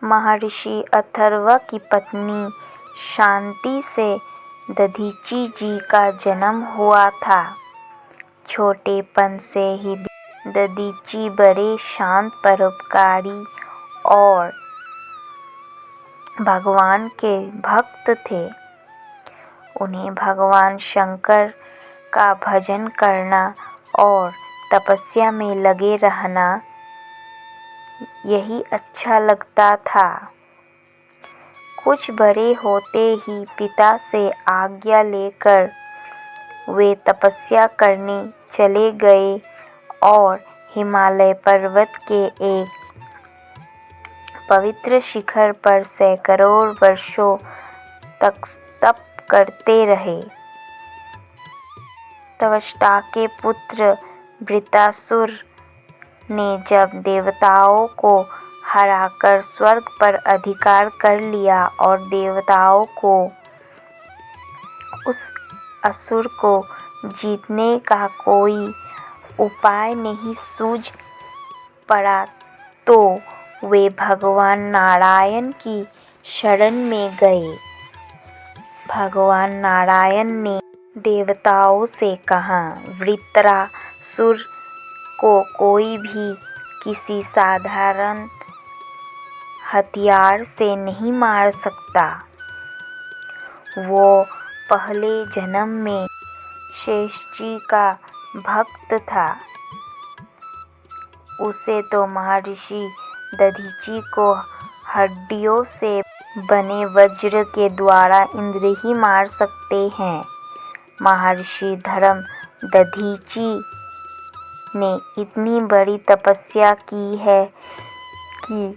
महर्षि अथर्व की पत्नी शांति से दधीची जी का जन्म हुआ था। छोटेपन से ही दधीची बड़े शांत, परोपकारी और भगवान के भक्त थे। उन्हें भगवान शंकर का भजन करना और तपस्या में लगे रहना यही अच्छा लगता था। कुछ बड़े होते ही पिता से आज्ञा लेकर वे तपस्या करने चले गए और हिमालय पर्वत के एक पवित्र शिखर पर सैकड़ों वर्षों तक तप करते रहे। त्वष्टा के पुत्र वृत्रासुर ने जब देवताओं को हराकर स्वर्ग पर अधिकार कर लिया और देवताओं को उस असुर को जीतने का कोई उपाय नहीं सूझ पड़ा, तो वे भगवान नारायण की शरण में गए। भगवान नारायण ने देवताओं से कहा, वृत्रासुर को कोई भी किसी साधारण हथियार से नहीं मार सकता। वो पहले जन्म में शेषजी का भक्त था। उसे तो महर्षि दधीची को हड्डियों से बने वज्र के द्वारा इंद्र ही मार सकते हैं। महर्षि धर्म दधीची ने इतनी बड़ी तपस्या की है कि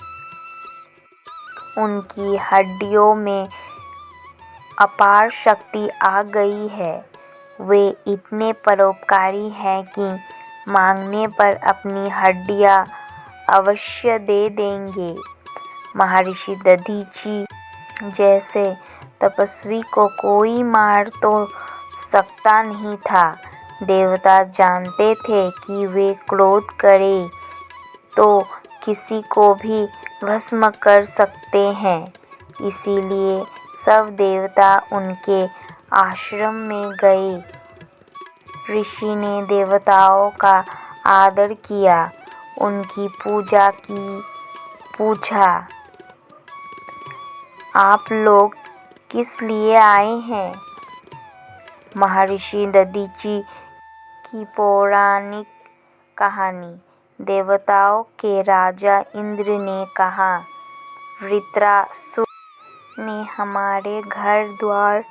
उनकी हड्डियों में अपार शक्ति आ गई है। वे इतने परोपकारी हैं कि मांगने पर अपनी हड्डियां अवश्य दे देंगे। महर्षि दधीची जैसे तपस्वी को कोई मार तो सकता नहीं था। देवता जानते थे कि वे क्रोध करें तो किसी को भी भस्म कर सकते हैं, इसीलिए सब देवता उनके आश्रम में गए। ऋषि ने देवताओं का आदर किया, उनकी पूजा की। पूछा, आप लोग किस लिए आए हैं? महर्षि दधीची की पौराणिक कहानी। देवताओं के राजा इंद्र ने कहा, वृत्रासुर ने हमारे घर द्वार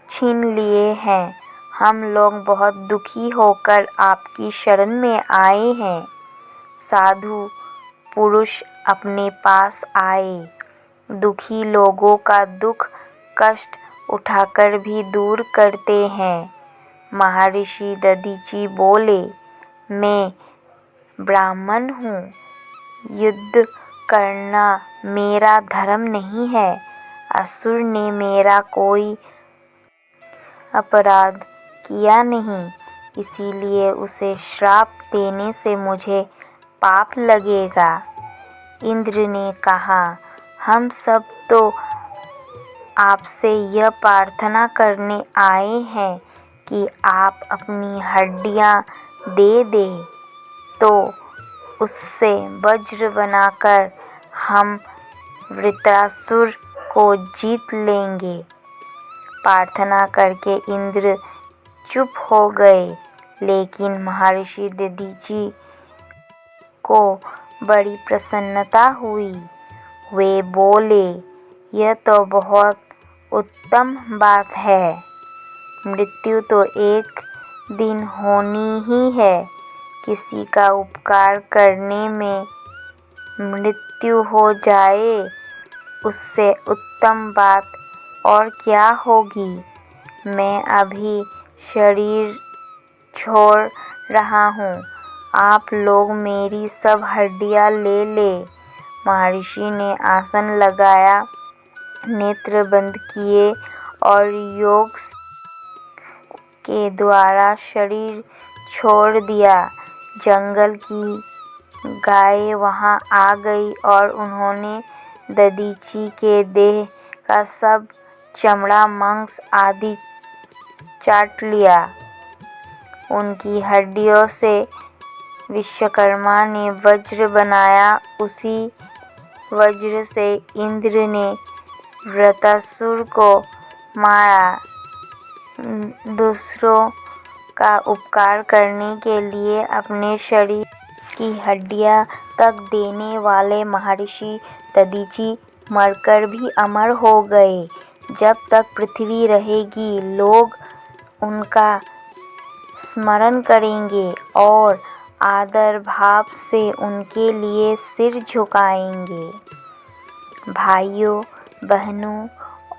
छीन लिए हैं। हम लोग बहुत दुखी होकर आपकी शरण में आए हैं। साधु पुरुष अपने पास आए, दुखी लोगों का दुख कष्ट उठाकर भी दूर करते हैं। महर्षि दधीची बोले, मैं ब्राह्मण हूँ, युद्ध करना मेरा धर्म नहीं है। असुर ने मेरा कोई अपराध किया नहीं, इसीलिए उसे श्राप देने से मुझे पाप लगेगा। इंद्र ने कहा, हम सब तो आपसे यह प्रार्थना करने आए हैं कि आप अपनी हड्डियां दे दें, तो उससे वज्र बनाकर हम वृत्रासुर को जीत लेंगे। प्रार्थना करके इंद्र चुप हो गए, लेकिन महर्षि दधीची को बड़ी प्रसन्नता हुई। वे बोले, यह तो बहुत उत्तम बात है। मृत्यु तो एक दिन होनी ही है। किसी का उपकार करने में मृत्यु हो जाए, उससे उत्तम बात और क्या होगी। मैं अभी शरीर छोड़ रहा हूँ, आप लोग मेरी सब हड्डियाँ ले लें। महर्षि ने आसन लगाया, नेत्र बंद किए और योग के द्वारा शरीर छोड़ दिया। जंगल की गाय वहां आ गई और उन्होंने दधीची के देह का सब चमड़ा, मांस आदि चाट लिया। उनकी हड्डियों से विश्वकर्मा ने वज्र बनाया। उसी वज्र से इंद्र ने वृत्रासुर को मारा। दूसरों का उपकार करने के लिए अपने शरीर की हड्डियां तक देने वाले महर्षि दधीची मरकर भी अमर हो गए। जब तक पृथ्वी रहेगी, लोग उनका स्मरण करेंगे और आदर भाव से उनके लिए सिर झुकाएंगे। भाइयों, बहनों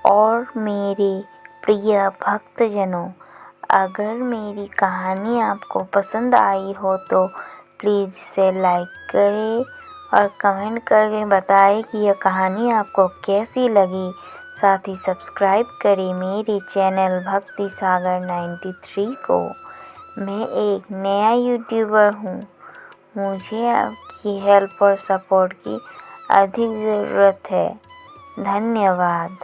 और मेरे प्रिय भक्तजनों, अगर मेरी कहानी आपको पसंद आई हो तो प्लीज़ इसे लाइक करें और कमेंट करके बताएं कि यह कहानी आपको कैसी लगी। साथ ही सब्सक्राइब करें मेरे चैनल भक्ति सागर 93 को। मैं एक नया यूट्यूबर हूँ। मुझे आपकी हेल्प और सपोर्ट की अधिक ज़रूरत है। धन्यवाद।